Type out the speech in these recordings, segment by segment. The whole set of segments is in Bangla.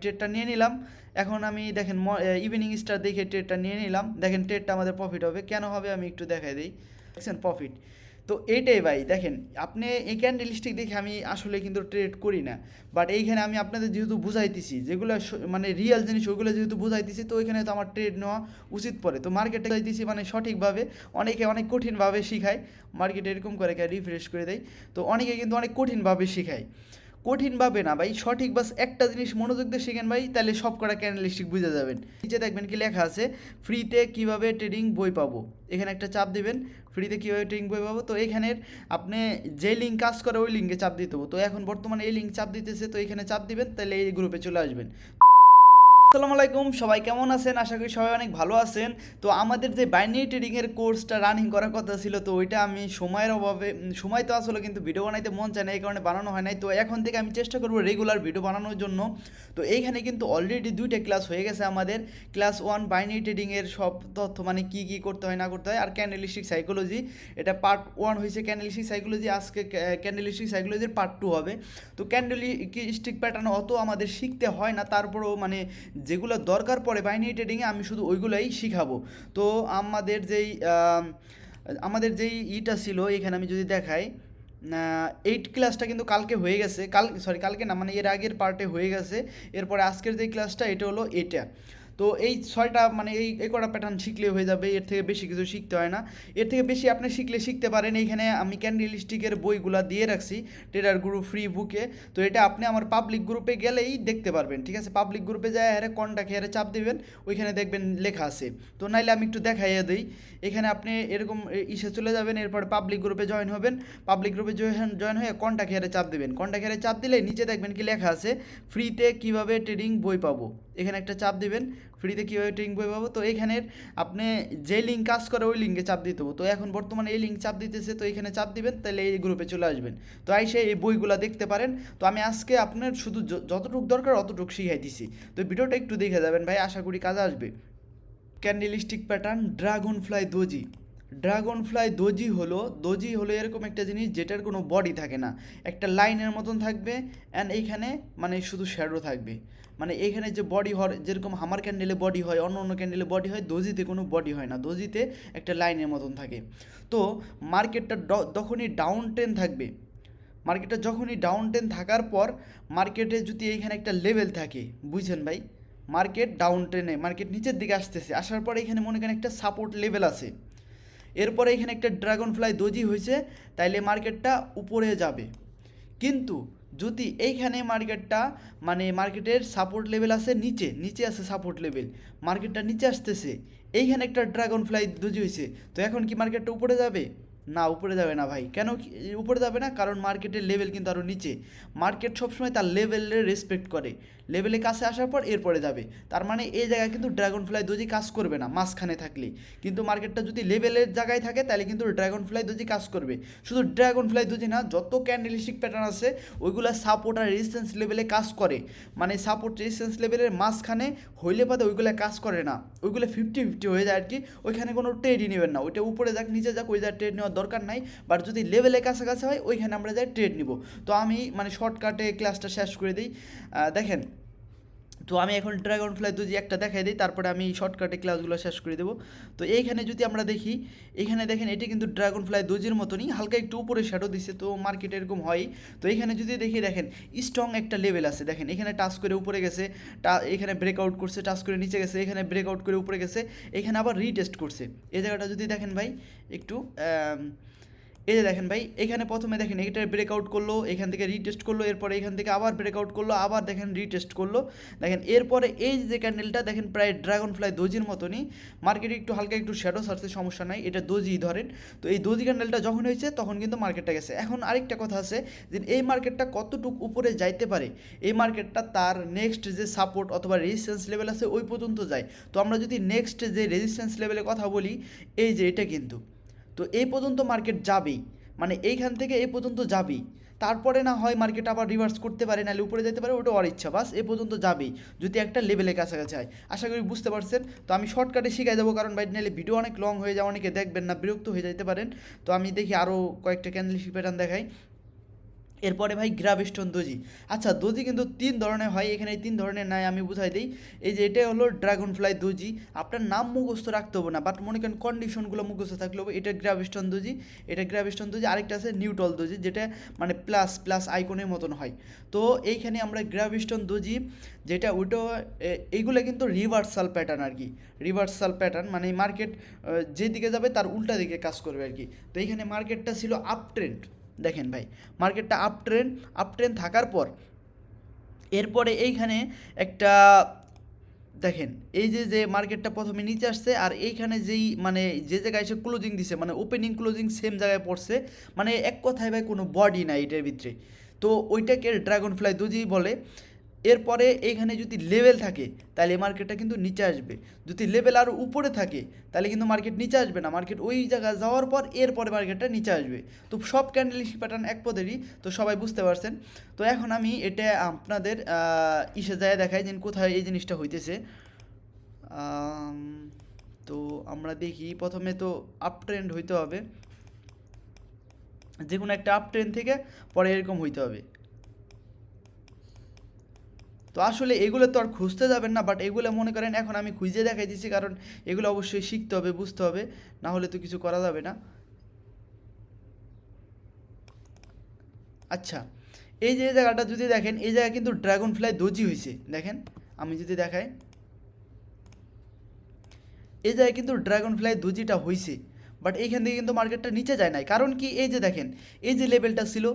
ট্রেডটা নিয়ে নিলাম। এখন আমি দেখেন ইভিনিং স্টার দেখে ট্রেডটা নিয়ে নিলাম। দেখেন ট্রেডটা আমাদের প্রফিট হবে, কেন হবে আমি একটু দেখাই দিই। দেখছেন প্রফিট। তো এইটাই ভাই দেখেন, আপনি এই ক্যান্ডেলস্টিক দেখে আমি আসলে কিন্তু ট্রেড করি না, বাট এইখানে আমি আপনাদের যেহেতু বুঝাইতেছি যেগুলো মানে রিয়েল জিনিস ওইগুলো যেহেতু বুঝাইতেছি, তো ওইখানে তো আমার ট্রেড নেওয়া উচিত পড়ে। তো মার্কেটে যাইতেছি মানে সঠিকভাবে, অনেকে অনেক কঠিনভাবে শিখায়, মার্কেটে এরকম করে রিফ্রেশ করে দেয়। তো অনেকে কিন্তু অনেক কঠিনভাবে শিখায়, কঠিনভাবে না ভাই, সঠিক বাস একটা জিনিস মনোযোগ দিয়ে শিখেন ভাই, তাহলে সব কটা ক্যান্ডেলস্টিক বুঝে যাবেন। নিচে দেখবেন কি লেখা আছে, ফ্রিতে কিভাবে ট্রেডিং বই পাবো, এখানে একটা চাপ দিবেন, ফ্রিতে কীভাবে ট্রেডিং বই পাবো। তো এখানের আপনি যে লিঙ্ক কাজ করে ওই লিঙ্কে চাপ দিতে হবে। তো এখন বর্তমানে এই লিঙ্ক চাপ দিতেছে, তো এখানে চাপ দিবেন, তাহলে এই গ্রুপে চলে আসবেন। আসসালামু আলাইকুম, সবাই কেমন আছেন? আশা করি সবাই অনেক ভালো আছেন। তো আমাদের যে বাইনারি ট্রেডিংয়ের কোর্সটা রানিং করার কথা ছিল, তো ওইটা আমি সময়ের অভাবে, সময় তো আসলে কিন্তু ভিডিও বানাইতে মন চায় না, এই কারণে বানানো হয় নাই। তো এখন থেকে আমি চেষ্টা করবো রেগুলার ভিডিও বানানোর জন্য। তো এইখানে কিন্তু অলরেডি 2টা ক্লাস হয়ে গেছে আমাদের। ক্লাস 1 বাইনারি ট্রেডিংয়ের সব তথ্য, মানে কী কী করতে হয় না করতে হয়, আর ক্যান্ডেলিস্টিক সাইকোলজি, এটা পার্ট 1 হয়েছে। ক্যান্ডেলিস্টিক সাইকোলজি আজকে ক্যান্ডেলিস্টিক সাইকোলজির পার্ট 2 হবে। তো ক্যান্ডেলিস্টিক প্যাটার্ন অত আমাদের শিখতে হয় না, তারপরেও মানে যেগুলো দরকার পড়ে বাইনারি ট্রেডিংয়ে আমি শুধু ওইগুলোই শিখাবো। তো আমাদের যেই ইটা ছিল এখানে আমি যদি দেখাই, 8 ক্লাসটা কিন্তু কালকে হয়ে গেছে, কালকে না, মানে এর আগের পার্টে হয়ে গেছে। এরপরে আজকের যে ক্লাসটা এটা হলো এটা। তো এই 6টা মানে এই কটা প্যাটার্ন শিখলে হয়ে যাবে, এর থেকে বেশি কিছু শিখতে হয় না। এর থেকে বেশি আপনি শিখতে পারেন। এইখানে আমি ক্যান্ডেলস্টিকের বইগুলা দিয়ে রাখছি ট্রেডার গ্রুপ ফ্রি বুকে। তো এটা আপনি আমার পাবলিক গ্রুপে গেলেই দেখতে পারবেন, ঠিক আছে? পাবলিক গ্রুপে যায় হ্যাঁ কন্টাক্ট হেয়ারে চাপ দিবেন, ওইখানে দেখবেন লেখা আছে। তো নাইলে আমি একটু দেখাইয়া দিই। এখানে আপনি এরকম ইসে চলে যাবেন, এরপর পাবলিক গ্রুপে জয়েন হবেন। পাবলিক গ্রুপে জয়েন হয়ে কন্টাক্ট হেয়ারে চাপ দেবেন। কন্টাক্ট হেয়ারে চাপ দিলে নিচে দেখবেন কি লেখা আছে, ফ্রিতে কিভাবে ট্রেডিং বই পাবো, এখানে একটা চাপ দিবেন, ফ্রিতে কীভাবে ট্রেডিং বই পাবো। তো এখানের আপনি যে লিঙ্ক কাজ করে ওই লিঙ্কে চাপ দিতে হবে। তো এখন বর্তমানে এই লিঙ্ক চাপ দিতেছে, তো এখানে চাপ দিবেন, তাহলে এই গ্রুপে চলে আসবেন। তো আইসে এই বইগুলো দেখতে পারেন। তো আমি আজকে আপনার শুধু যতটুকু দরকার অতটুকু শিখাই দিছি। তো ভিডিওটা একটু দেখে যাবেন ভাই, আশা করি কাজে আসবে। Candlestick pattern dragon fly doji. Dragon fly doji হলো এরকম একটা জিনিস যেটার কোনো বডি থাকে না, একটা লাইনের মতন থাকবে, অ্যান্ড এইখানে মানে শুধু শ্যাডো থাকবে। মানে এইখানে যে বডি হয়, যেরকম হামার ক্যান্ডেলে বডি হয়, অন্য অন্য ক্যান্ডেলে বডি হয়, দোজিতে কোনো বডি হয় না, দোজিতে একটা লাইনের মতন থাকে। তো মার্কেটটা যখনই ডাউন ট্রেন থাকবে, মার্কেটটা যখনই ডাউন ট্রেন থাকার পর মার্কেটে যদি এইখানে একটা লেভেল থাকে, বুঝছেন ভাই, মার্কেট ডাউন ট্রেনে, মার্কেট নিচের দিকে আসতেছে, আসার পরে এখানে মনে করেন একটা সাপোর্ট লেভেল আছে, এরপরে এখানে একটা ড্রাগন ফ্লাই দোজি হয়েছে, তাইলে মার্কেটটা উপরে যাবে। কিন্তু যদি এইখানে মার্কেটটা মানে মার্কেটের সাপোর্ট লেভেল আছে নিচে, নিচে আছে সাপোর্ট লেভেল, মার্কেটটা নিচে আসতেছে, এইখানে একটা ড্রাগন ফ্লাই দোজি হয়েছে, তো এখন কি মার্কেটটা উপরে যাবে? না, উপরে যাবে না ভাই। কেন উপরে যাবে না? কারণ মার্কেটের লেভেল কিন্তু আরও নিচে। মার্কেট সবসময় তার লেভেলের রেসপেক্ট করে, লেভেলের কাছে আসার পর এরপরে যাবে। তার মানে এই জায়গায় কিন্তু ড্রাগন ফ্লাই দোজি কাজ করবে না মাঝখানে থাকলে। কিন্তু মার্কেটটা যদি লেভেলের জায়গায় থাকে তাহলে কিন্তু ড্রাগন ফ্লাই দোজি কাজ করবে। শুধু ড্রাগন ফ্লাই দোজি না, যত ক্যান্ডেলস্টিক প্যাটার্ন আছে ওইগুলো সাপোর্ট আর রেজিস্ট্যান্স লেভেলে কাজ করে। মানে সাপোর্ট রেজিস্ট্যান্স লেভেলের মাঝখানে হইলে পাতে ওইগুলো কাজ করে না, ওইগুলো 50-50 হয়ে যায় আর কি। ওইখানে কোনো ট্রেডই নেবেন না, ওইটা উপরে যাক নিচে যাক ওই যা ট্রেড নেওয়ার দরকার নাই। বাট যদি লেভেলের কাছাকাছি হয় ওইখানে আমরা যাই ট্রেড নিব। তো আমি মানে শর্টকাটে ক্লাসটা শেষ করে দিই। দেখেন, তো আমি এখন ড্রাগন ফ্লাই যদি একটা দেখাই দিই, তারপরে আমি শর্টকাটে ক্লাসগুলো শেষ করে দেবো। তো এইখানে যদি আমরা দেখি, এখানে দেখেন এটি কিন্তু ড্রাগন ফ্লাই দোজির মতনই হালকা একটু উপরে শ্যাডো দিচ্ছে, তো মার্কেটে এরকম হয়। তো এখানে যদি দেখি, দেখেন স্ট্রং একটা লেভেল আছে, দেখেন এখানে টাচ করে উপরে গেছে, এখানে ব্রেকআউট করছে, টাচ করে নিচে গেছে, এখানে ব্রেকআউট করে উপরে গেছে, এখানে আবার রিটেস্ট করছে। এই জায়গাটা যদি দেখেন ভাই একটু, এই যে দেখেন ভাই, এখানে প্রথমে দেখেন এটা ব্রেকআউট করলো, এখান থেকে রিটেস্ট করলো, এরপরে এখান থেকে আবার ব্রেকআউট করলো, আবার দেখেন রিটেস্ট করলো। দেখেন এরপরে এই যে ক্যান্ডেলটা দেখেন প্রায় ড্রাগন ফ্লাই দোজির মতনই, মার্কেটে একটু হালকা একটু শ্যাডো সারছে, সমস্যা নাই, এটা দোজি ধরেন। তো এই দোজি ক্যান্ডেলটা যখন হয়েছে তখন কিন্তু মার্কেটটা গেছে। এখন আরেকটা কথা আছে যে এই মার্কেটটা কতটুকু উপরে যাইতে পারে, এই মার্কেটটা তার নেক্সট যে সাপোর্ট অথবা রেজিস্ট্যান্স লেভেল আছে ওই পর্যন্ত যায়। তো আমরা যদি নেক্সট যে রেজিস্ট্যান্স লেভেলের কথা বলি, এই যে এটা কিন্তু, তো এই পর্যন্ত মার্কেট যাবেই, মানে এইখান থেকে এই পর্যন্ত যাবেই। তারপরে না হয় মার্কেট আবার রিভার্স করতে পারে, নাহলে উপরে যেতে পারে, ওটা ওর ইচ্ছা, বাস এ পর্যন্ত যাবেই যদি একটা লেভেলের কাছাকাছি হয়। আশা করি বুঝতে পারছেন। তো আমি শর্টকাটে শিখাই যাবো, কারণ বাইরে নাহলে ভিডিও অনেক লং হয়ে যায়, অনেকে দেখবেন না, বিরক্ত হয়ে যেতে পারেন। তো আমি দেখি আরও কয়েকটা ক্যান্ডেল প্যাটার্ন দেখাই। এরপরে ভাই গ্রাভিস্টোন দোজি। আচ্ছা, দোজি কিন্তু তিন ধরনের হয়, এখানে এই তিন ধরনের নাই, আমি বুঝাই দিই। এই যে এটা হলো ড্রাগন ফ্লাই দোজি, আপনার নাম মুখস্থ রাখতে হবে না, বাট মনে করেন কন্ডিশনগুলো মুখস্থ থাকলে হবে। এটা গ্রাভিস্টোন দোজি, এটা গ্রাভিস্টোন দোজি। আরেকটা আছে নিউটল দোজি, যেটা মানে প্লাস প্লাস আইকনের মতন হয়। তো এইখানে আমরা গ্রাভিস্টোন দোজি যেটা ওইটা এইগুলো কিন্তু রিভার্সাল প্যাটার্ন আর কি। রিভার্সাল প্যাটার্ন মানে মার্কেট যেদিকে যাবে তার উল্টা দিকে কাজ করবে আর কি। তো এইখানে মার্কেটটা ছিল আপ ট্রেন্ড, দেখেন ভাই মার্কেটটা আপ ট্রেন্ড থাকার পর এরপরে এইখানে একটা দেখেন, এই যে যে মার্কেটটা প্রথমে নিচে আসছে আর এইখানে যেই মানে যে জায়গায় এসে ক্লোজিং দিছে মানে ওপেনিং ক্লোজিং সেম জায়গায় পড়ছে, মানে এক কথায় ভাই কোনো বডি নাই এটার ভিতরে। তো ওইটাকে ড্রাগন ফ্লাই দোজি বলে। এরপরে এইখানে যদি লেভেল থাকে তাহলে মার্কেটটা কিন্তু নিচে আসবে, যদি লেভেল আরও উপরে থাকে তাহলে কিন্তু মার্কেট নিচে আসবে না, মার্কেট ওই জায়গায় যাওয়ার পর এরপরে মার্কেটটা নিচে আসবে। তো সব ক্যান্ডেল প্যাটার্ন এক পদেরই, তো সবাই বুঝতে পারছেন। তো এখন আমি এটা আপনাদের ইসে যায় দেখাই যে কোথায় এই জিনিসটা হইতেছে। আম, তো আমরা দেখি প্রথমে তো আপ ট্রেন্ড হইতে হবে, যে কোনো একটা আপ ট্রেন্ড থেকে পরে এরকম হইতে হবে। তো আসলে এগুলো তো আর খুঁজতে যাবেন না, বাট এগুলো মনে করেন এখন আমি খুঁজে দেখাই দিচ্ছি, কারণ এগুলো অবশ্যই শিখতে হবে, বুঝতে হবে, না হলে তো কিছু করা যাবে না। আচ্ছা, এই যে জায়গাটা যদি দেখেন, এই জায়গায় কিন্তু ড্রাগন ফ্লাই দোজি হয়েছে, দেখেন আমি যদি দেখাই, এই জায়গায় কিন্তু ড্রাগন ফ্লাই দোজিটা হয়েছে, বাট এইখান থেকে কিন্তু মার্কেটটা নিচে যায় নাই। কারণ কি, এই যে দেখেন এই যে লেভেলটা ছিল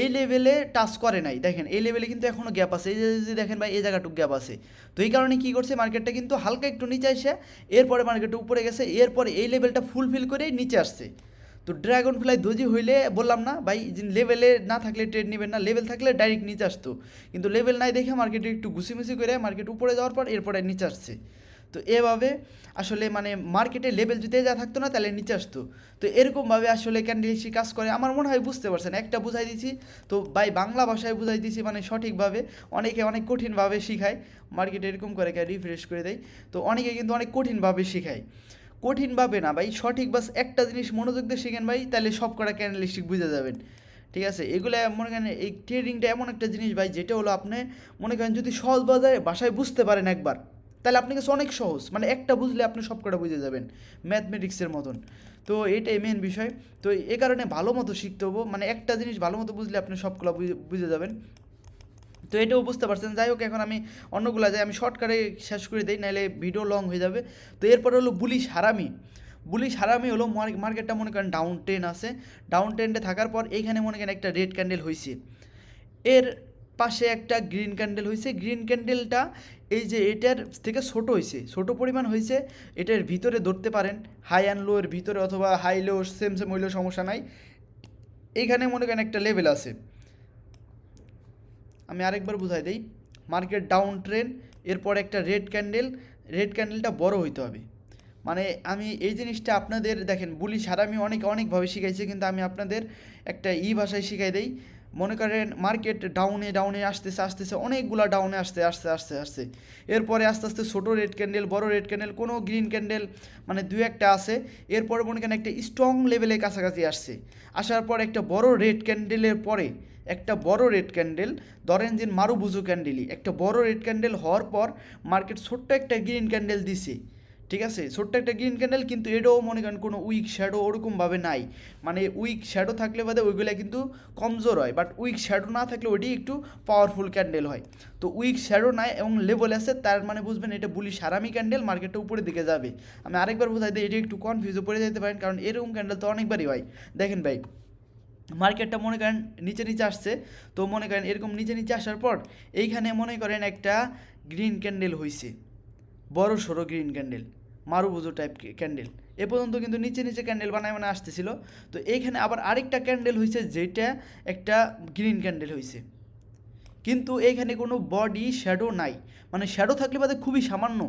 এই লেভেলে টাচ করে নাই, দেখেন এই লেভেলে কিন্তু এখনও গ্যাপ আছে, এই যে যদি দেখেন ভাই এই জায়গাটুকু গ্যাপ আছে। তো এই কারণে কী করছে মার্কেটটা কিন্তু হালকা একটু নিচে আসে, এরপরে মার্কেটটা উপরে গেছে, এরপরে এই লেভেলটা ফুলফিল করেই নিচে আসছে। তো ড্রাগন ফ্লাই দোজি হইলে বললাম না ভাই, যে লেভেলে না থাকলে ট্রেড নেবেন না, লেভেল থাকলে ডাইরেক্ট নিচে আসতো, কিন্তু লেভেল নাই দেখে মার্কেটে একটু ঘুষিমুষি করে মার্কেট উপরে যাওয়ার পর এরপরে নিচে আসছে। তো এভাবে আসলে মানে মার্কেটে লেভেল যদি যা থাকতো না তাহলে নিচে আসতো। তো এরকমভাবে আসলে ক্যান্ডেলস্টিক কাজ করে, আমার মনে হয় বুঝতে পারছেন, একটা বুঝাই দিছি। তো ভাই বাংলা ভাষায় বুঝাই দিছি মানে সঠিকভাবে, অনেকে অনেক কঠিনভাবে শিখায়, মার্কেটে এরকম করে রিফ্রেশ করে দেয়। তো অনেকে কিন্তু অনেক কঠিনভাবে শিখায়, কঠিনভাবে না ভাই, সঠিক বাস একটা জিনিস মনোযোগ দিয়ে শিখেন ভাই, তাহলে সব কটা ক্যান্ডেলস্টিক বুঝে যাবেন। ঠিক আছে, এগুলো মনে করেন এই ট্রেডিংটা এমন একটা জিনিস ভাই, যেটা হলো আপনি মনে করেন যদি সহজ ভাষায় বুঝতে পারেন একবার, তাহলে আপনার কাছে অনেক সহজ, মানে একটা বুঝলে আপনি সব কটা বুঝে যাবেন, ম্যাথমেটিক্সের মতন। তো এটাই মেন বিষয়। তো এ কারণে ভালো মতো শিখতে হবো, মানে একটা জিনিস ভালো মতো বুঝলে আপনি সবগুলো বুঝে যাবেন। তো এটাও বুঝতে পারছেন। যাই হোক, এখন আমি অন্যগুলো যাই, আমি শর্টকাটে শেষ করে দিই, নাহলে ভিডিও লং হয়ে যাবে। তো এরপরে হলো বুলিশ হারামি। বুলিশ হারামি হলো মার্কেটটা মনে করেন ডাউন ট্রেন আছে, ডাউন ট্রেন্ডে থাকার পর এইখানে মনে করেন একটা রেড ক্যান্ডেল হয়েছে, এর পাশে একটা গ্রিন ক্যান্ডেল হয়েছে, গ্রিন ক্যান্ডেলটা এই যে এটার থেকে ছোট হয়েছে, ছোট পরিমাণ হয়েছে, এটার ভিতরে ধরতে পারেন, হাই অ্যান্ড লো এর ভিতরে, অথবা হাই লো সেম সেম হইলেও সমস্যা নাই। এইখানে মনে করেন একটা লেভেল আছে, আমি আরেকবার বুঝাই দিই, মার্কেট ডাউন ট্রেন, এরপর একটা রেড ক্যান্ডেল, রেড ক্যান্ডেলটা বড় হইতে হবে। মানে আমি এই জিনিসটা আপনাদের দেখেন বুলি সারা আমি অনেকভাবে শিখাইছি, কিন্তু আমি আপনাদের একটা ভাষায় শিখাই দেই। মনে করেন মার্কেট ডাউনে ডাউনে আসতেছে আসতেছে, অনেকগুলো ডাউনে আসতে আসতে আসতে আসতে এরপরে আস্তে আস্তে ছোটো রেড ক্যান্ডেল, বড় রেড ক্যান্ডেল, কোনো গ্রিন ক্যান্ডেল, মানে দু একটা আছে। এরপরে মনে করেন একটা স্ট্রং লেভেলের কাছাকাছি আসছে, আসার পর একটা বড় রেড ক্যান্ডেলের পরে একটা বড় রেড ক্যান্ডেল, ধরেন যে মারুবুজু ক্যান্ডেলই, একটা বড় রেড ক্যান্ডেল হওয়ার পর মার্কেট ছোট্ট একটা গ্রিন ক্যান্ডেল দিছে। ঠিক আছে, ছোট্ট একটা গ্রিন ক্যান্ডেল, কিন্তু এটাও মনে করেন কোনো উইক শ্যাডো ওরকমভাবে নাই, মানে উইক শ্যাডো থাকলে বাদে ওইগুলো কিন্তু কমজোর হয়, বাট উইক শ্যাডো না থাকলে ওইটি একটু পাওয়ারফুল ক্যান্ডেল হয়। তো উইক শ্যাডো নাই এবং লেভেল আছে, তার মানে বুঝবেন এটা বুলি সারামি ক্যান্ডেল, মার্কেটটা উপরের দিকে যাবে। আমি আরেকবার বোঝাই দিই, এটা একটু কনফিউজও পড়ে যেতে পারেন, কারণ এরকম ক্যান্ডেল তো অনেকবারই হয়। দেখেন ভাই, মার্কেটটা মনে করেন নিচে নিচে আসছে, তো মনে করেন এরকম নিচে নিচে আসার পর এইখানে মনে করেন একটা গ্রিন ক্যান্ডেল হয়েছে, বড় সড়ো গ্রিন ক্যান্ডেল, মারুবুজো টাইপ ক্যান্ডেল, এ পর্যন্ত কিন্তু নিচে নিচে ক্যান্ডেল বানায় মানে আসতেছিল। তো এইখানে আবার আরেকটা ক্যান্ডেল হয়েছে, যেটা একটা গ্রিন ক্যান্ডেল হয়েছে, কিন্তু এইখানে কোনো বডি শ্যাডো নাই, মানে শ্যাডো থাকলে বাদে খুবই সামান্য।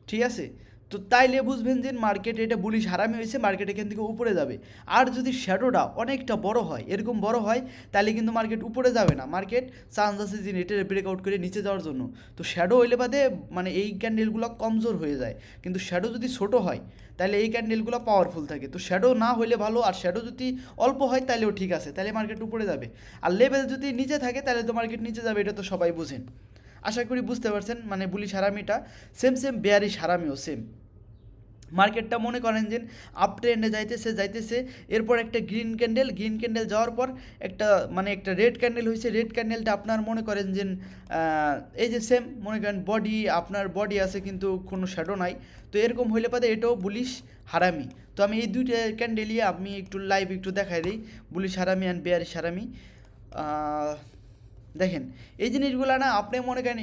ঠিক আছে, তো তাইলে বুঝবেন যে মার্কেট এটা বুলিশ হারামি হয়েছে, মার্কেট এখান থেকে উপরে যাবে। আর যদি শ্যাডোটা অনেকটা বড় হয়, এরকম বড় হয়, তাহলে কিন্তু মার্কেট উপরে যাবে না, মার্কেট চান্স আছে যে এটার ব্রেকআউট করে নিচে যাওয়ার জন্য। তো শ্যাডো হইলে বাদে মানে এই ক্যান্ডেলগুলো কমজোর হয়ে যায়, কিন্তু শ্যাডো যদি ছোট হয় তাহলে এই ক্যান্ডেলগুলো পাওয়ারফুল থাকে। তো শ্যাডো না হইলে ভালো, আর শ্যাডো যদি অল্প হয় তাহলেও ঠিক আছে, তাহলে মার্কেট উপরে যাবে। আর লেভেল যদি নিচে থাকে তাহলে তো মার্কেট নিচে যাবে, এটা তো সবাই বুঝেন। আশা করি বুঝতে পারছেন, মানে বুলিশ হারামিটা সেম সেম বেয়ারিশ হারামিও সেম। মার্কেটটা মনে করেন যে আপ ট্রেন্ডে যাইতেছে যাইতেছে, এরপর একটা গ্রিন ক্যান্ডেল যাওয়ার পর একটা মানে একটা রেড ক্যান্ডেল হয়েছে। রেড ক্যান্ডেলটা আপনার মনে করেন যে এই যে সেম মনে করেন বডি, আপনার বডি আছে কিন্তু কোনো শ্যাডো নাই। তো এরকম হইলে পারে এটাও বুলিশ হারামি। তো আমি এই দুইটা ক্যান্ডেলই আমি একটু লাইভ একটু দেখাই দিই, বুলিশ হারামি অ্যান্ড বেয়ারিশ হারামি। দেখেন এই জিনিসগুলো না আপনি মনে করেন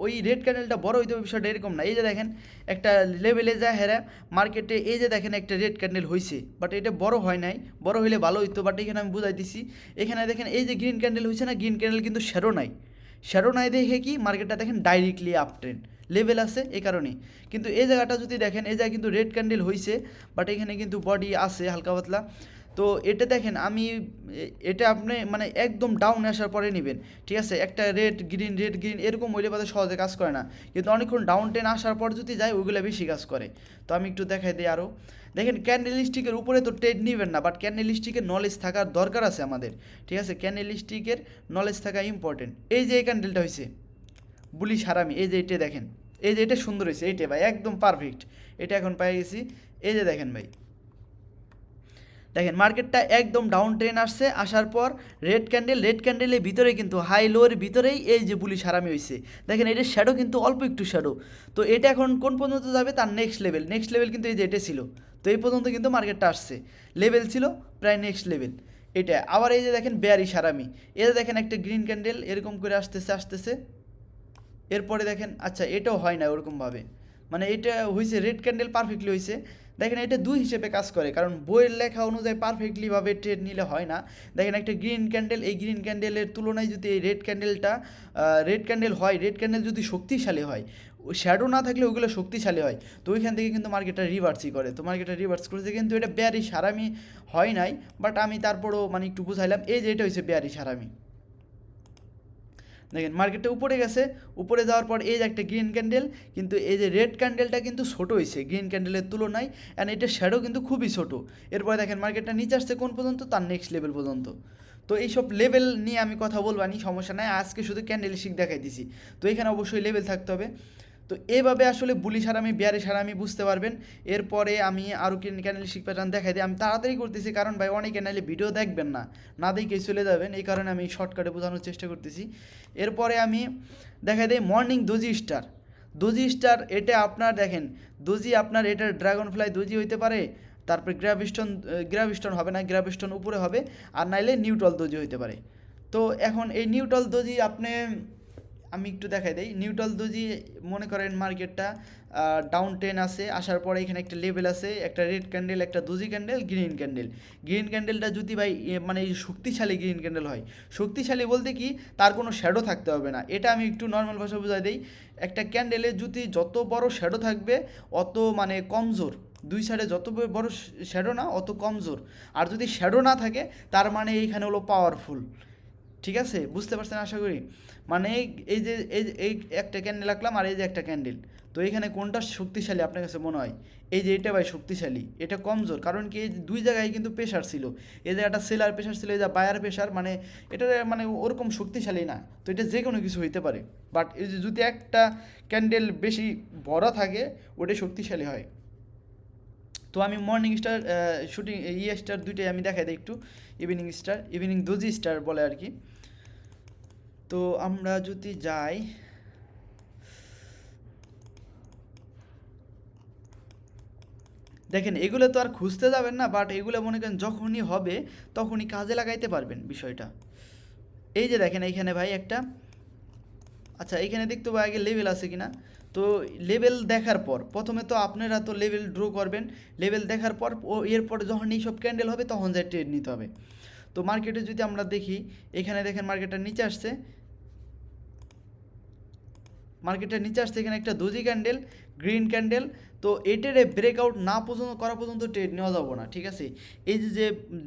ওই রেড ক্যান্ডেলটা বড় হইতে হবে বিষয়টা এরকম না। এই যে দেখেন একটা লেভেলে যায় হেরা মার্কেটে, এই যে দেখেন একটা রেড ক্যান্ডেল হয়েছে, বাট এটা বড় হয় নাই, বড় হইলে ভালো হইতো। বাট এখানে আমি বুঝাইতেছি, এখানে দেখেন এই যে গ্রিন ক্যান্ডেল হয়েছে না, গ্রিন ক্যান্ডেল কিন্তু শ্যাডো নাই। শ্যাডো নাই দেখে কি মার্কেটটা দেখেন ডাইরেক্টলি আপ ট্রেন্ড লেভেল আছে এই কারণেই। কিন্তু এই জায়গাটা যদি দেখেন, এই জায়গায় কিন্তু রেড ক্যান্ডেল হয়েছে, বাট এখানে কিন্তু বডি আছে হালকা পাতলা। তো এটা দেখেন আমি এটা আপনি মানে একদম ডাউন আসার পরে নেবেন, ঠিক আছে? একটা রেড গ্রিন এরকম হইলে বাদে সহজে কাজ করে না, কিন্তু অনেকক্ষণ ডাউন টেন আসার পর যদি যায় ওইগুলো বেশি কাজ করে। তো আমি একটু দেখাই দিই আরও। দেখেন ক্যান্ডেল স্টিকের উপরে তো ট্রেড নেবেন না, বাট ক্যান্ডেল স্টিকের নলেজ থাকার দরকার আছে আমাদের, ঠিক আছে? ক্যান্ডেল স্টিকের নলেজ থাকা ইম্পর্টেন্ট। এই যে এই ক্যান্ডেলটা হয়েছে বুলিশ হারামি, এই যে এটা দেখেন, এই যে এটা সুন্দর হয়েছে, এইটা ভাই একদম পারফেক্ট, এটা এখন পেয়ে গেছি। এই যে দেখেন ভাই, দেখেন মার্কেটটা একদম ডাউন ট্রেন আসছে, আসার পর রেড ক্যান্ডেলের ভিতরে কিন্তু হাই লোয়ের ভিতরেই এই যে বুলিশ হারামি হয়েছে। দেখেন এটার শ্যাডো কিন্তু অল্প একটু শ্যাডো। তো এটা এখন কোন পর্যন্ত যাবে, তার নেক্সট লেভেল কিন্তু এই যে এটা ছিল। তো এই পর্যন্ত কিন্তু মার্কেটটা আসছে, লেভেল ছিল প্রায় নেক্সট লেভেল এটা। আবার এই যে দেখেন বেয়ারিশ হারামি, এটা দেখেন একটা গ্রিন ক্যান্ডেল এরকম করে আসতেছে। এরপরে দেখেন আচ্ছা এটাও হয় না ওরকমভাবে, মানে এটা হয়েছে রেড ক্যান্ডেল পারফেক্টলি হয়েছে। দেখেন এটা দুই হিসেবে কাজ করে, কারণ বইয়ের লেখা অনুযায়ী পারফেক্টলিভাবে ট্রেড নিলে হয় না। দেখেন একটা গ্রিন ক্যান্ডেল, এই গ্রিন ক্যান্ডেলের তুলনায় যদি এই রেড ক্যান্ডেল হয়, রেড ক্যান্ডেল যদি শক্তিশালী হয়, শ্যাডো না থাকলে ওগুলো শক্তিশালী হয়, তো ওইখান থেকে কিন্তু মার্কেটটা রিভার্সই করে। তো মার্কেটটা রিভার্স করেছে, কিন্তু এটা বেয়ারিশ হারামি হয় নাই, বাট আমি তারপরও মানে একটু বুঝাইলাম। এই যে এটা হয়েছে বেয়ারিশ হারামি। দেখেন মার্কেটটা উপরে গেছে, উপরে যাওয়ার পর এই যে একটা গ্রিন ক্যান্ডেল, কিন্তু এই যে রেড ক্যান্ডেলটা কিন্তু ছোটো হয়েছে গ্রিন ক্যান্ডেলের তুলনায়, অ্যান্ড এটার শ্যাডো কিন্তু খুবই ছোটো। এরপরে দেখেন মার্কেটটা নিচে আসছে কোন পর্যন্ত, তার নেক্সট লেভেল পর্যন্ত। তো এইসব লেভেল নিয়ে আমি কথা বলবো নি, সমস্যা নাই, আজকে শুধু ক্যান্ডেল স্টিক দেখাই দিছি। তো এখানে অবশ্যই লেভেল থাকতে হবে। তো এভাবে আসলে বুলিশ হারামি বেয়ারিশ হারামি বুঝতে পারবেন। এরপরে আমি আরও ক্যান্ডেল স্টিক প্যাটার্ন দেখাই দিই। আমি তাড়াতাড়ি করতেছি কারণ ভাই অনেকে নাইলে ভিডিও দেখবেন না, না দেখেই চলে যাবেন, এই কারণে আমি শর্টকাটে বোঝানোর চেষ্টা করতেছি। এরপরে আমি দেখাই দিই মর্নিং দোজি স্টার। এটা আপনার দেখেন দোজি আপনার এটা ড্রাগন ফ্লাই দোজি হইতে পারে, তারপরে গ্রাভিস্টন হবে না, গ্রাভিস্টন উপরে হবে, আর নাইলে নিউট্রাল দোজি হইতে পারে। তো এখন এই নিউট্রাল দোজি আপনি আমি একটু দেখাই দিই। নিউট্রাল দোজি মনে করেন মার্কেটটা ডাউন টেন আছে, আসার পরে এখানে একটা লেভেল আছে, একটা রেড ক্যান্ডেল, একটা দোজি ক্যান্ডেল, গ্রিন ক্যান্ডেলটা যদি ভাই মানে শক্তিশালী গ্রিন ক্যান্ডেল হয়, শক্তিশালী বলতে কি তার কোনো শ্যাডো থাকতে হবে না, এটা আমি একটু নর্মাল ভাষা বুঝাই দিই। একটা ক্যান্ডেলে যদি যত বড় শ্যাডো থাকবে অত মানে কমজোর, দুই সাইডে যত বড় শ্যাডো না অত কমজোর। আর যদি শ্যাডো না থাকে তার মানে এইখানে হলো পাওয়ারফুল। ঠিক আছে, বুঝতে পারছেন আশা করি। মানে এই একটা ক্যান্ডেল রাখলাম আর এই যে একটা ক্যান্ডেল, তো এখানে কোনটা শক্তিশালী আপনার কাছে মনে হয়? এই যে এটা ভাই শক্তিশালী, এটা কমজোর, কারণ কি এই দুই জায়গায় কিন্তু প্রেশার ছিল, এই জায়গাটা সেলার প্রেশার ছিল, এই যে বায়ার প্রেশার, মানে এটা মানে ওরকম শক্তিশালী না। তো এটা যে কোনো কিছু হইতে পারে, বাট এই যে যদি একটা ক্যান্ডেল বেশি বড় থাকে ওটা শক্তিশালী হয়। তো আমি মর্নিং স্টার শুটিং স্টার দুইটাই আমি দেখাই দিই একটু। ইভিনিং দোজি স্টার বলে আর কি। তো আমরা যদি যাই, দেখেন এগুলো তো আর খুঁজতে যাবেন না, বাট এগুলো মনে করেন যখনই হবে তখনই কাজে লাগাইতে পারবেন বিষয়টা। এই যে দেখেন এইখানে ভাই একটা, আচ্ছা এখানে দেখতে হবে আগে লেভেল আছে কিনা। তো লেভেল দেখার পর প্রথমে তো আপনারা তো লেভেল ড্র করবেন, লেভেল দেখার পর এরপর যখন এইসব ক্যান্ডেল হবে তখন যাই ট্রেড নিতে হবে। তো মার্কেটে যদি আমরা দেখি, এখানে দেখেন মার্কেটটা নিচে আসছে, মার্কেটের নিচে আসছে, এখানে একটা দোজি ক্যান্ডেল, গ্রিন ক্যান্ডেল। তো এটারে ব্রেকআউট না পর্যন্ত করা পর্যন্ত ট্রেড নেওয়া যাবো না, ঠিক আছে। এই যে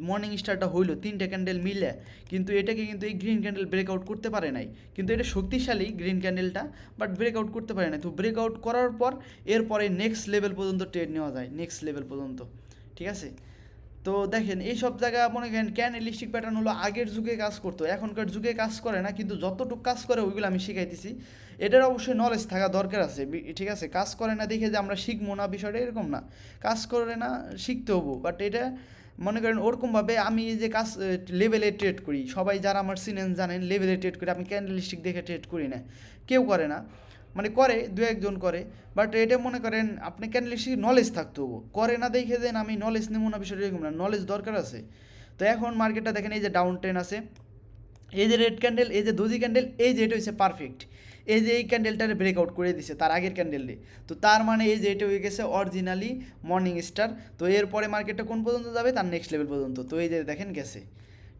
মর্নিং স্টারটা হইলো 3টে ক্যান্ডেল মিলে, কিন্তু এটাকে কিন্তু এই গ্রিন ক্যান্ডেল ব্রেকআউট করতে পারে নাই। কিন্তু এটা শক্তিশালী গ্রিন ক্যান্ডেলটা, বাট ব্রেকআউট করতে পারে না। তো ব্রেকআউট করার পর এরপরে নেক্সট লেভেল পর্যন্ত ট্রেড নেওয়া যায়, নেক্সট লেভেল পর্যন্ত, ঠিক আছে। তো দেখেন এই সব জায়গা মনে করেন ক্যান্ডেলিস্টিক প্যাটার্ন হলো আগের যুগে কাজ করতো, এখনকার যুগে কাজ করে না, কিন্তু যতটুকু কাজ করে ওইগুলো আমি শিখাইতেছি। এটার অবশ্যই নলেজ থাকা দরকার আছে, ঠিক আছে। কাজ করে না দেখে যে আমরা শিখবো না, বিষয়টা এরকম না। কাজ করে না, শিখতে হবো। বাট এটা মনে করেন ওরকমভাবে আমি এই যে কাজ লেভেলে ট্রেড করি, সবাই যারা আমার সিনেন জানেন লেভেলে ট্রেড করি, আমি ক্যান্ডেলিস্টিক দেখে ট্রেড করি না, কেউ করে না। মানে করে দু একজন করে, বাট এটা মনে করেন আপনি ক্যান্ডেলিস্টিক নলেজ থাকতে হবো, করে না দেখে দেন আমি নলেজ নেবো না, বিষয়টা এরকম না, নলেজ দরকার আছে। তো এখন মার্কেটটা দেখেন, এই যে ডাউন ট্রেন আছে, এই যে রেড ক্যান্ডেল, এই যে দোজি ক্যান্ডেল, এই যে এটা হচ্ছে পারফেক্ট। এই যে এই ক্যান্ডেলটারে ব্রেকআউট করে দিছে তার আগের ক্যান্ডেলে। তো তার মানে এই যে এটা হয়ে গেছে অরিজিনালি মর্নিং স্টার। তো এরপরে মার্কেটটা কোন পর্যন্ত যাবে, তার নেক্সট লেভেল পর্যন্ত। তো এই যে দেখেন গেছে,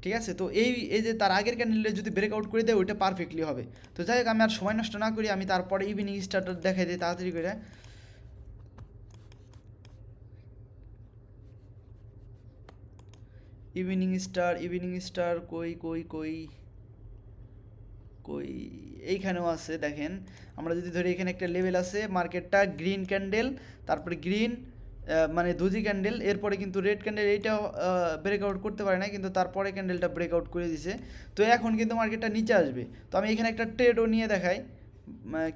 ঠিক আছে। তো এই এই যে তার আগের ক্যান্ডেলে যদি ব্রেকআউট করে দেয় ওইটা পারফেক্টলি হবে। তো যাই হোক, আমি আর সময় নষ্ট না করি, আমি তারপরে ইভিনিং স্টারটা দেখাই দিই তাড়াতাড়ি করে। ইভিনিং স্টার কই কই কই কই, এইখানেও আছে দেখেন। আমরা যদি ধরি এখানে একটা লেভেল আছে, মার্কেটটা গ্রিন ক্যান্ডেল, তারপরে গ্রিন মানে দুজি ক্যান্ডেল, এরপরে কিন্তু রেড ক্যান্ডেল, এইটাও ব্রেকআউট করতে পারে না, কিন্তু তারপরে ক্যান্ডেলটা ব্রেকআউট করে দিছে। তো এখন কিন্তু মার্কেটটা নিচে আসবে। তো আমি এখানে একটা ট্রেডও নিয়ে দেখাই,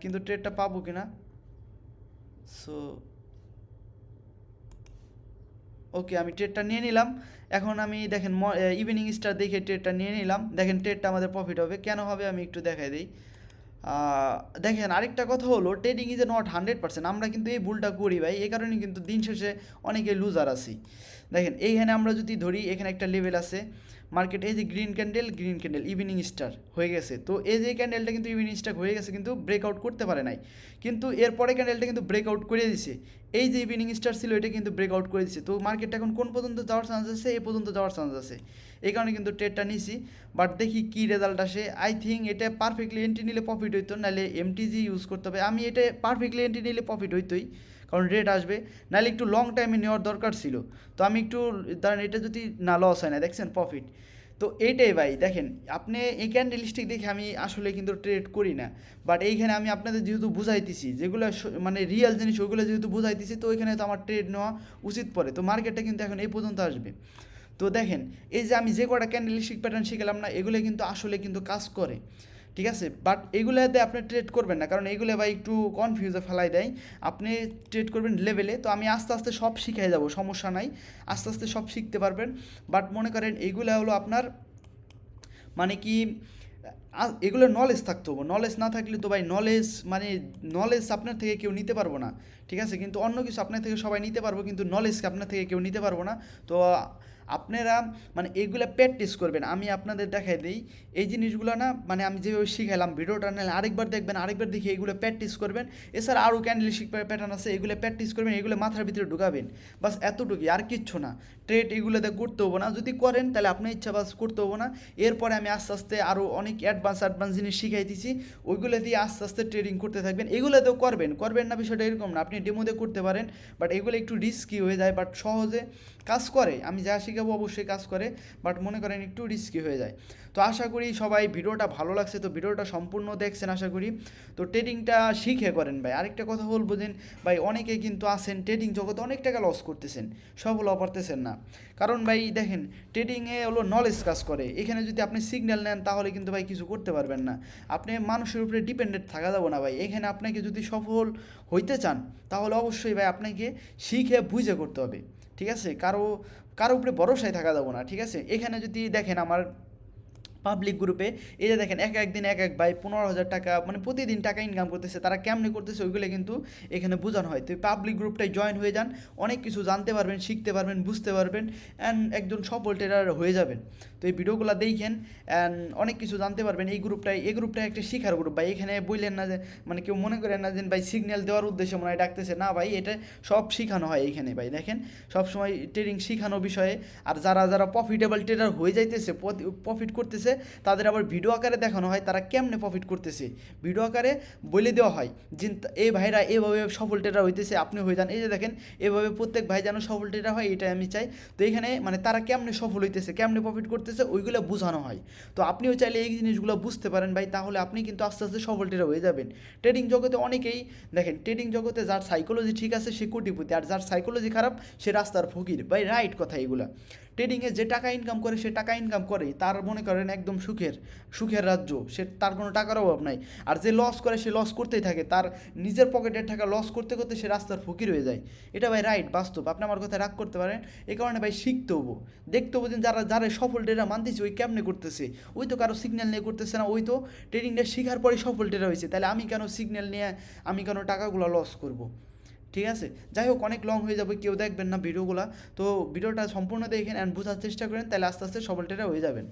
কিন্তু ট্রেডটা পাবো কিনা। সো ওকে, আমি ট্রেডটা নিয়ে নিলাম। এখন আমি দেখেন ইভিনিং স্টার দেখে ট্রেডটা নিয়ে নিলাম। দেখেন ট্রেডটা আমাদের প্রফিট হবে, কেন হবে আমি একটু দেখাই দিই। দেখেন আরেকটা কথা হলো, ট্রেডিং ইজ এ নট 100%। আমরা কিন্তু এই ভুলটা করি ভাই, এই কারণে কিন্তু দিন শেষে অনেকে লুজার আছি। দেখেন এইখানে আমরা যদি ধরি, এখানে একটা লেভেল আছে মার্কেট, এই যে গ্রিন ক্যান্ডেল ইভিনিং স্টার হয়ে গেছে। তো এই যে ক্যান্ডেলটা কিন্তু ইভিনিং স্টার হয়ে গেছে, কিন্তু ব্রেকআউট করতে পারে নাই। কিন্তু এরপরে ক্যান্ডেলটা কিন্তু ব্রেকআউট করে দিছে। এই যে ইভিনিং স্টার ছিল এটা কিন্তু ব্রেকআউট করে দিছে। তো মার্কেটটা এখন কোন পর্যন্ত যাওয়ার চান্স আছে, এই পর্যন্ত যাওয়ার চান্স আছে। এই কারণে কিন্তু ট্রেডটা নিছি। বাট দেখি কী রেজাল্ট আসে। আই থিঙ্ক এটা পারফেক্টলি এন্ট্রি নিলে প্রফিট হইতো, নাহলে এমটিজি ইউজ করতে হবে। আমি এটা পারফেক্টলি এন্ট্রি নিলে প্রফিট হইতোই, কারণ রেট আসবে। নাহলে একটু লং টাইমে নেওয়ার দরকার ছিল। তো আমি একটু ধরেন এটা যদি না লস হয় না, দেখছেন প্রফিট। তো এইটাই ভাই দেখেন, আপনি এই ক্যান্ডেলস্টিক দেখে আমি আসলে কিন্তু ট্রেড করি না। বাট এইখানে আমি আপনাদের যেহেতু বুঝাইতেছি, যেগুলো মানে রিয়েল জিনিস ওইগুলো যেহেতু বুঝাইতেছি, তো ওইখানে তো আমার ট্রেড নেওয়া উচিত পড়ে। তো মার্কেটটা কিন্তু এখন এই পর্যন্ত আসবে। তো দেখেন এই যে আমি যে কটা ক্যান্ডেলস্টিক প্যাটার্ন শিখলাম না, এগুলো কিন্তু আসলে কিন্তু কাজ করে, ঠিক আছে। বাট এগুলোতে আপনি ট্রেড করবেন না, কারণ এগুলো ভাই একটু কনফিউজে ফেলাই দেয়। আপনি ট্রেড করবেন লেভেলে। তো আমি আস্তে আস্তে সব শিখে যাব, সমস্যা নাই, আস্তে আস্তে সব শিখতে পারবেন। বাট মনে করেন এইগুলো হলো আপনার মানে কি, এগুলোর নলেজ থাকতে হবে। নলেজ না থাকলে তো ভাই নলেজ আপনার থেকে কেউ নিতে পারবো না, ঠিক আছে। কিন্তু অন্য কিছু আপনার থেকে সবাই নিতে পারবো, কিন্তু নলেজকে আপনার থেকে কেউ নিতে পারবো না। তো আপনারা মানে এইগুলো প্র্যাকটিস করবেন। আমি আপনাদের দেখাই দিই এই জিনিসগুলো না, মানে আমি যেভাবে শিখাইলাম, ভিডিওটা নাহলে আরেকবার দেখবেন, আরেকবার দেখে এইগুলো প্র্যাকটিস করবেন। এছাড়া আরও ক্যান্ডেলস্টিক প্যাটার্ন আছে, এগুলো প্র্যাকটিস করবেন, এগুলো মাথার ভিতরে ঢুকাবেন। বাস এতটুকুই, আর কিচ্ছু না। ট্রেড এগুলোতে করতে হবো না, যদি করেন তাহলে আপনার ইচ্ছা বাস করতে হবো না। এরপরে আমি আস্তে আস্তে আরও অনেক অ্যাডভান্স জিনিস শিখাইতেছি, ওইগুলো দিয়ে আস্তে আস্তে ট্রেডিং করতে থাকবেন। এগুলোতেও করবেন না, বিষয়টা এরকম না। আপনি ডেমোতে করতে পারেন, বাট এগুলো একটু রিস্কি হয়ে যায়, বাট সহজে কাজ করে। আমি যা শিখাবো অবশ্যই কাজ করে, বাট মনে করেন একটু রিস্কি হয়ে যায়। তো আশা করি সবাই ভিডিওটা ভালো লাগছে, তো ভিডিওটা সম্পূর্ণ দেখছেন আশা করি। তো ট্রেডিংটা শিখে করেন ভাই। আরেকটা কথা বলবো যে ভাই, অনেকে কিন্তু আছেন ট্রেডিং জগতে অনেক টাকা লস করতেছেন, সফল হওয়া পারতেছেন না। কারণ ভাই দেখেন, ট্রেডিংয়ে হলো নলেজ কাজ করে। এখানে যদি আপনি সিগন্যাল নেন তাহলে কিন্তু ভাই কিছু করতে পারবেন না। আপনি মানুষের উপরে ডিপেন্ডেন্ট থাকা যাবে না ভাই। এখানে আপনাকে যদি সফল হইতে চান তাহলে অবশ্যই ভাই আপনাকে শিখে বুঝে করতে হবে, ঠিক আছে। কারো উপরে ভরসায় থাকা যাবে না, ঠিক আছে। এখানে যদি দেখেন আমার পাবলিক গ্রুপে, এই যে দেখেন একদিন এক ভাই 15,000 টাকা মানে প্রতিদিন টাকা ইনকাম করতেছে, তারা কেমনে করতেছে ওইগুলো কিন্তু এখানে বোঝানো হয়। তো এই পাবলিক গ্রুপটাই জয়েন হয়ে যান, অনেক কিছু জানতে পারবেন, শিখতে পারবেন, বুঝতে পারবেন, অ্যান্ড একজন সফল ট্রেডার হয়ে যাবেন। তো এই ভিডিওগুলো দেখেন অ্যান্ড অনেক কিছু জানতে পারবেন। এই গ্রুপটাই একটা শিখার গ্রুপ ভাই। এখানে বললেন না যে মানে কেউ মনে করেন না যে ভাই সিগন্যাল দেওয়ার উদ্দেশ্যে মনে হয় ডাকতেছে, না ভাই, এটা সব শিখানো হয় এইখানে ভাই। দেখেন সবসময় ট্রেডিং শিখানো বিষয়ে। আর যারা প্রফিটেবল ট্রেডার হয়ে যাইতেছে, প্রফিট করতেছে, তাদের আবার ভিডিও আকারে দেখানো হয় তারা কেমনে প্রফিট করতেছে, ভিডিও আকারে বলে দেওয়া হয় যে এই ভাইরা এভাবে সফল ট্রেডার হইতেছে, আপনি হয়ে যান। এই যে দেখেন এভাবে প্রত্যেক ভাই যেন সফল ট্রেডার হয় এটাই আমি চাই। তো এখানে মানে তারা কেমনে সফল হইতেছে, কেমনে প্রফিট করতেছে ওইগুলো বোঝানো হয়। তো আপনিও চাইলে এই জিনিসগুলো বুঝতে পারেন ভাই, তাহলে আপনি কিন্তু আস্তে আস্তে সফল ট্রেডার হয়ে যাবেন। ট্রেডিং জগতে অনেকেই দেখেন, ট্রেডিং জগতে যার সাইকোলজি ঠিক আছে সে কোটিপতি, আর যার সাইকোলজি খারাপ সে রাস্তার ফকির ভাই, রাইট কথা এগুলা। ট্রেডিংয়ে যে টাকা ইনকাম করে সে টাকা ইনকাম করে, তার মনে করেন একদম সুখের রাজ্য, সে তার কোনো টাকার অভাব নাই। আর যে লস করে সে লস করতেই থাকে, তার নিজের পকেটের টাকা লস করতে করতে সে রাস্তার ফকির হয়ে যায়। এটা ভাই রাইট, বাস্তব। আপনি আমার কথা রাগ করতে পারেন, এই কারণে ভাই শিখতে হবো, দেখতে হবো যে যারা সফল ট্রেডার মানতেছে ওই কেমনে করতেছে। ওই তো কারো সিগন্যাল নিয়ে করতেছে না, ওই তো ট্রেডিংটা শেখার পরে সফল ট্রেডার হয়েছে, তাহলে আমি কেন সিগন্যাল নিয়ে আমি কেন টাকাগুলো লস করব। ঠিক আছে, যাই হোক অনেক লং হয়ে যাবে, কেউ দেখবেন না ভিডিওগুলো। তো ভিডিওটা সম্পূর্ণ দেখেন অ্যান্ড বোঝার চেষ্টা করেন, তাহলে আস্তে আস্তে সফল ট্রেডার হয়ে যাবেন।